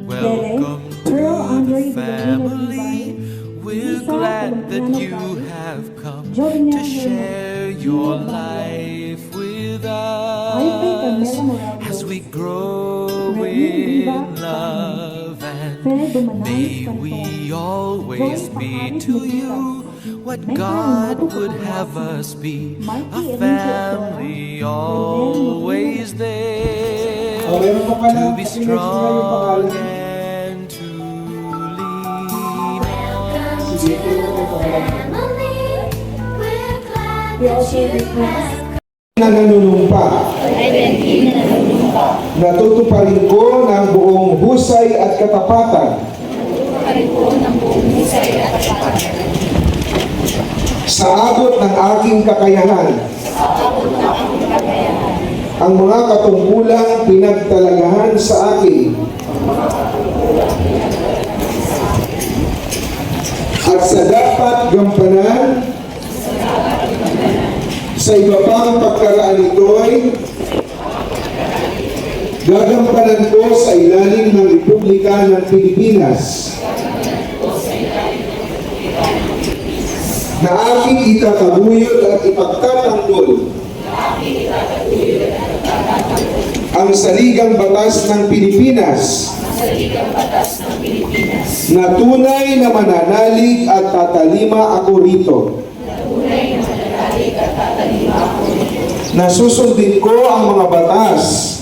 Welcome to the family. We're glad that you have come to share your life with us as we grow in love, and may we always be to you what God would have us be, a family always there, to be strong and to lean on. Na nanunumpa, natutuparin ko ng buong husay at katapatan sa abot ng aking kakayahan ang mga katungkulang pinagtalagahan sa akin at sa dapat gampanan sa iba pang pagkaraan nito'y gagampanan ko sa ilalim ng Republika ng Pilipinas na aking itataguyod at ipagtatanggol ang saligang batas ng Pilipinas na tunay na mananalig at tatalima ako rito. Na susundin ko ang mga batas